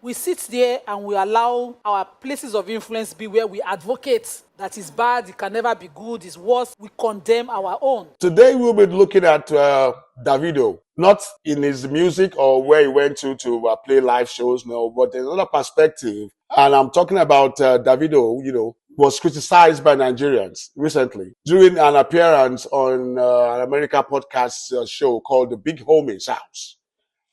we sit there and we allow our places of influence be where we advocate that is bad, it can never be good, it's worse. We condemn our own. Today we'll be looking at Davido, not in his music or where he went to play live shows, no, but there's another perspective. And I'm talking about Davido, was criticized by Nigerians recently during an appearance on an American podcast show called The Big Homie's House,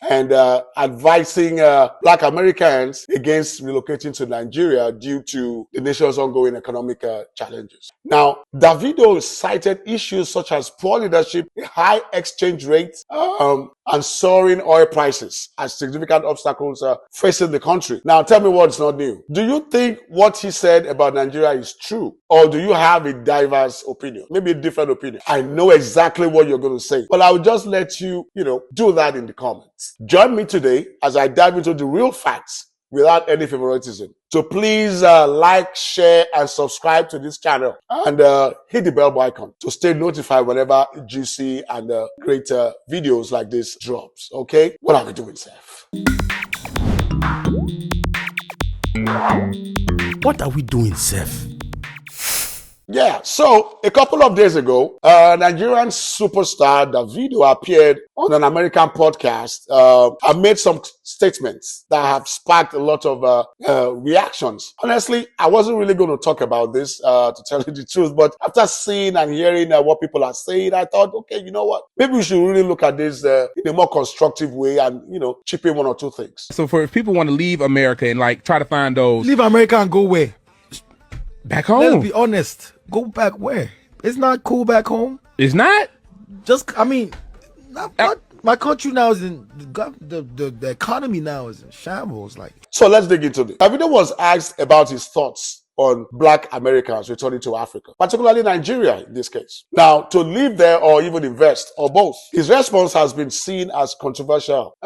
and advising Black Americans against relocating to Nigeria due to the nation's ongoing economic challenges. Now, Davido cited issues such as poor leadership, high exchange rates, and soaring oil prices as significant obstacles facing the country. Now, tell me what's not new. Do you think what he said about Nigeria is true? Or do you have a diverse opinion? Maybe a different opinion. I know exactly what you're going to say, but I'll just let you, do that in the comments. Join me today as I dive into the real facts without any favoritism. So please like, share, and subscribe to this channel, and hit the bell icon to stay notified whenever juicy and great videos like this drops. Okay? What are we doing, Seth? What are we doing, Seth? Yeah, so a couple of days ago, Nigerian superstar Davido appeared on an American podcast and made some statements that have sparked a lot of reactions. Honestly, I wasn't really going to talk about this, to tell you the truth, but after seeing and hearing what people are saying, I thought, okay, you know what? Maybe we should really look at this in a more constructive way and, chip in one or two things. So if people want to leave America and try to find those... Leave America and go where? Back home. Let's be honest. Go back where? It's not cool back home. It's not? My country now is in the economy now is in shambles. So let's dig into this. Davido was asked about his thoughts on Black Americans returning to Africa, particularly Nigeria in this case. Now, to live there or even invest, or both. His response has been seen as controversial,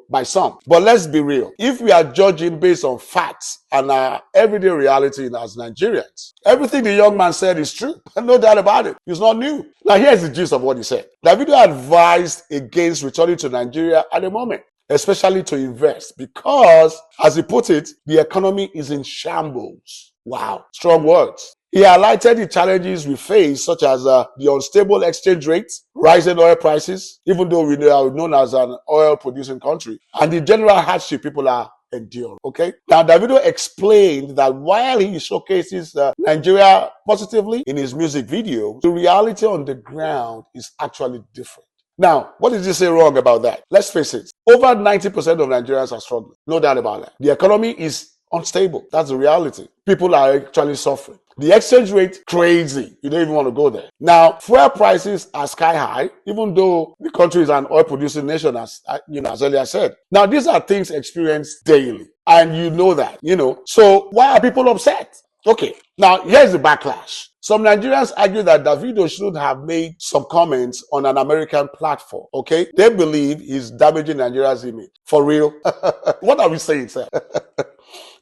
by some. But let's be real. If we are judging based on facts and our everyday reality as Nigerians, everything the young man said is true. No doubt about it. It's not new. Now, here's the gist of what he said. Davido advised against returning to Nigeria at the moment, especially to invest, because, as he put it, the economy is in shambles. Wow, strong words. He highlighted the challenges we face, such as the unstable exchange rates, rising oil prices, even though we are known as an oil-producing country, and the general hardship people are enduring. Okay? Now, Davido explained that while he showcases Nigeria positively in his music video, the reality on the ground is actually different. Now, what did he say wrong about that? Let's face it. Over 90% of Nigerians are struggling. No doubt about that. The economy is unstable. That's the reality. People are actually suffering. The exchange rate, crazy. You don't even want to go there. Now, fuel prices are sky high, even though the country is an oil-producing nation, as earlier said. Now, these are things experienced daily. And you know that, So why are people upset? Okay, now here's the backlash. Some Nigerians argue that Davido should have made some comments on an American platform, okay? They believe he's damaging Nigeria's image. For real? What are we saying, sir?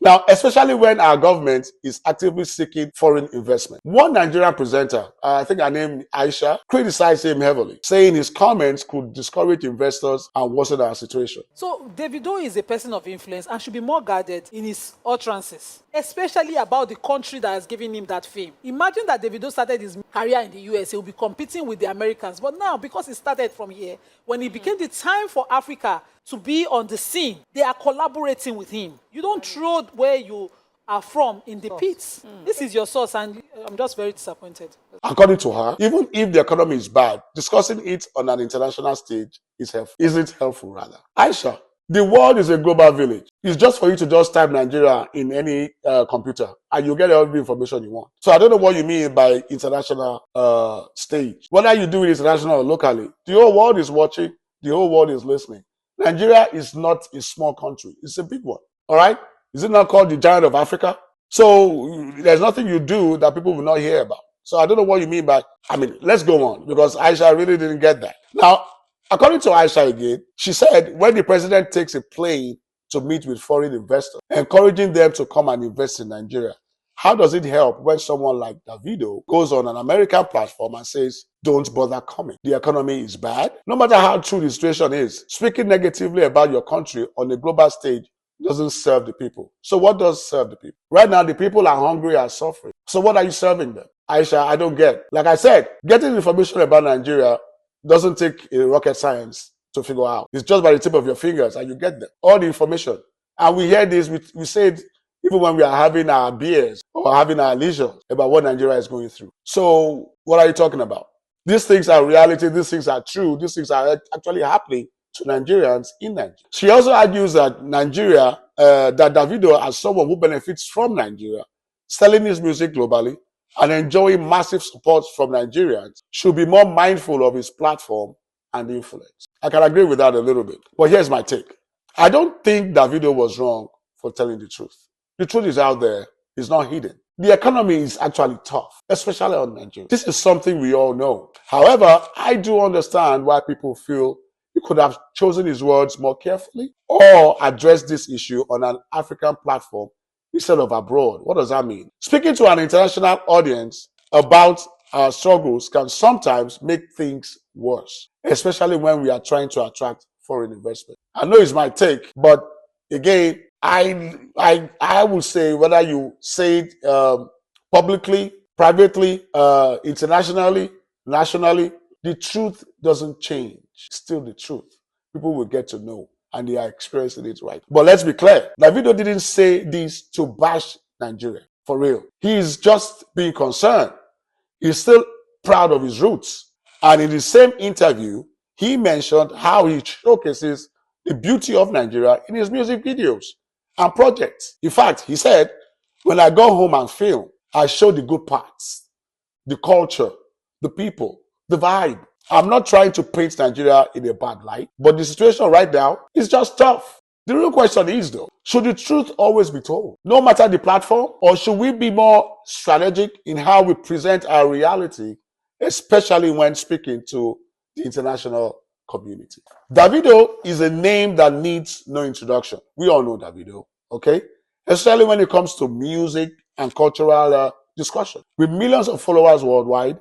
Now, especially when our government is actively seeking foreign investment. One Nigerian presenter, I think her name Aisha, criticized him heavily, saying his comments could discourage investors and worsen our situation. So Davido is a person of influence and should be more guarded in his utterances, especially about the country that has given him that fame. Imagine that Davido started his career in the US, he will be competing with the Americans. But now, because he started from here, when it became the time for Africa to be on the scene, they are collaborating with him. You don't throw where you are from in the pits. This is your source, and I'm just very disappointed. According to her, even if the economy is bad, discussing it on an international stage isn't helpful, rather. Aisha, the world is a global village. It's just for you to just type Nigeria in any computer and you'll get all the information you want. So I don't know what you mean by international stage. Whether you do it international or locally, the whole world is watching, the whole world is listening. Nigeria is not a small country. It's a big one. All right? Is it not called the giant of Africa? So there's nothing you do that people will not hear about. So I don't know what you mean by, let's go on, because Aisha really didn't get that. Now, according to Aisha again, she said when the president takes a plane to meet with foreign investors, encouraging them to come and invest in Nigeria, how does it help when someone like Davido goes on an American platform and says, don't bother coming? The economy is bad. No matter how true the situation is, speaking negatively about your country on a global stage doesn't serve the people. So what does serve the people? Right now, the people are hungry and suffering. So what are you serving them? Aisha, I don't get. Like I said, getting information about Nigeria doesn't take a rocket science to figure out. It's just by the tip of your fingers and you get them. All the information. And we hear this, we say it even when we are having our beers or having our leisure about what Nigeria is going through. So what are you talking about? These things are reality. These things are true. These things are actually happening to Nigerians in Nigeria. She also argues that Nigeria, that Davido, as someone who benefits from Nigeria, selling his music globally and enjoying massive support from Nigerians, should be more mindful of his platform and influence. I can agree with that a little bit. But here's my take. I don't think Davido was wrong for telling the truth. The truth is out there. It's not hidden. The economy is actually tough, especially on Nigeria. This is something we all know. However, I do understand why people feel he could have chosen his words more carefully or addressed this issue on an African platform instead of abroad. What does that mean? Speaking to an international audience about our struggles can sometimes make things worse, especially when we are trying to attract foreign investment. I know it's my take, but again, I will say whether you say it publicly, privately, internationally, nationally, the truth doesn't change. It's still the truth. People will get to know and they are experiencing it right. But let's be clear. Davido didn't say this to bash Nigeria. For real. He's just being concerned. He's still proud of his roots. And in the same interview, he mentioned how he showcases the beauty of Nigeria in his music videos and projects. In fact, he said, when I go home and film, I show the good parts, the culture, the people, the vibe. I'm not trying to paint Nigeria in a bad light, but the situation right now is just tough. The real question is though, should the truth always be told, no matter the platform, or should we be more strategic in how we present our reality, especially when speaking to the international community? Davido is a name that needs no introduction. We all know Davido, okay? Especially when it comes to music and cultural discussion. With millions of followers worldwide,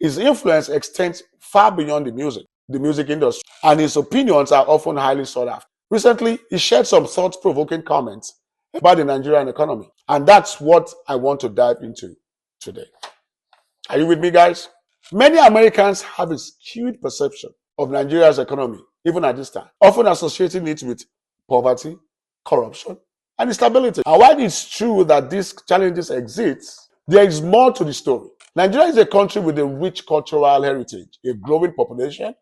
his influence extends far beyond the music industry, and his opinions are often highly sought after. Recently, he shared some thought-provoking comments about the Nigerian economy, and that's what I want to dive into today. Are you with me, guys? Many Americans have a skewed perception of Nigeria's economy, even at this time, often associating it with poverty, corruption, and instability. And while it's true that these challenges exist, there is more to the story. Nigeria is a country with a rich cultural heritage, a growing population,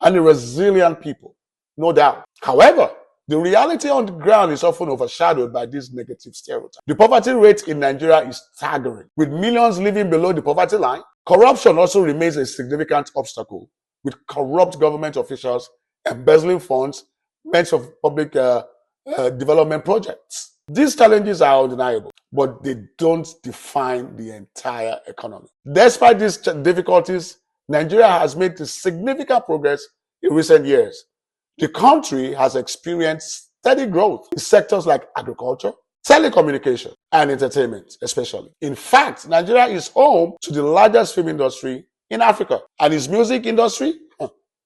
and a resilient people, no doubt. However, the reality on the ground is often overshadowed by these negative stereotypes. The poverty rate in Nigeria is staggering, with millions living below the poverty line. Corruption also remains a significant obstacle, with corrupt government officials embezzling funds meant for public development projects. These challenges are undeniable, but they don't define the entire economy. Despite these difficulties, Nigeria has made significant progress in recent years. The country has experienced steady growth in sectors like agriculture, telecommunication, and entertainment, especially. In fact, Nigeria is home to the largest film industry in Africa, and its music industry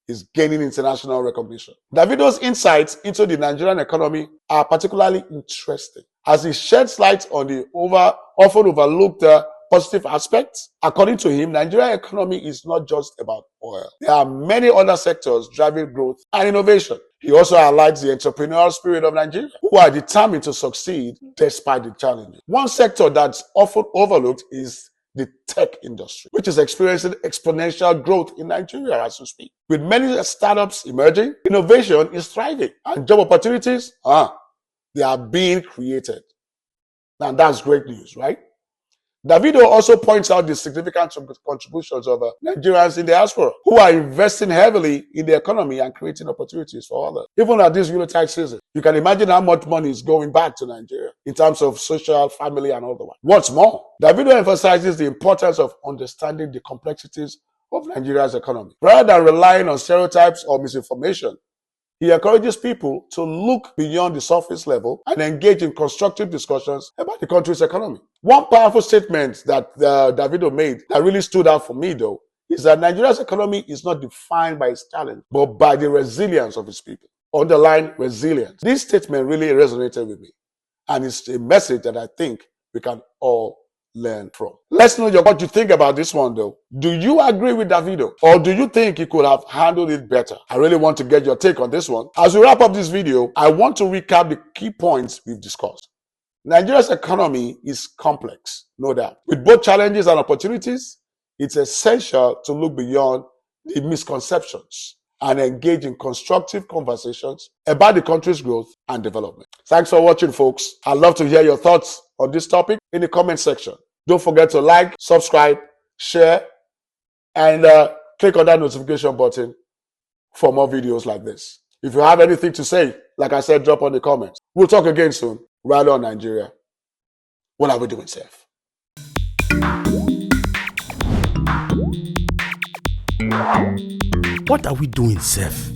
is gaining international recognition. Davido's insights into the Nigerian economy are particularly interesting, as he sheds light on the often overlooked positive aspects. According to him, Nigerian economy is not just about oil. There are many other sectors driving growth and innovation. He also highlights the entrepreneurial spirit of Nigeria, who are determined to succeed despite the challenges. One sector that's often overlooked is the tech industry, which is experiencing exponential growth in Nigeria as we speak. With many startups emerging, innovation is thriving, and job opportunities, they are being created. Now that's great news, right? Davido also points out the significant contributions of Nigerians in the diaspora, who are investing heavily in the economy and creating opportunities for others. Even at this Yuletide season, you can imagine how much money is going back to Nigeria in terms of social, family, and otherwise. What's more, Davido emphasizes the importance of understanding the complexities of Nigeria's economy. Rather than relying on stereotypes or misinformation, he encourages people to look beyond the surface level and engage in constructive discussions about the country's economy. One powerful statement that Davido made that really stood out for me, though, is that Nigeria's economy is not defined by its talent, but by the resilience of its people. underline resilience. This statement really resonated with me, and it's a message that I think we can all learn from. Let's know what you think about this one though. Do you agree with Davido, or do you think he could have handled it better? I really want to get your take on this one. As we wrap up this video, I want to recap the key points we've discussed. Nigeria's economy is complex, no doubt. With both challenges and opportunities, it's essential to look beyond the misconceptions and engage in constructive conversations about the country's growth and development. Thanks for watching, folks. I'd love to hear your thoughts on this topic in the comment section. Don't forget to like, subscribe, share, and click on that notification button for more videos like this. If you have anything to say, like I said, drop on the comments. We'll talk again soon. Right on, Nigeria. What are we doing, Seth? What are we doing, Seth?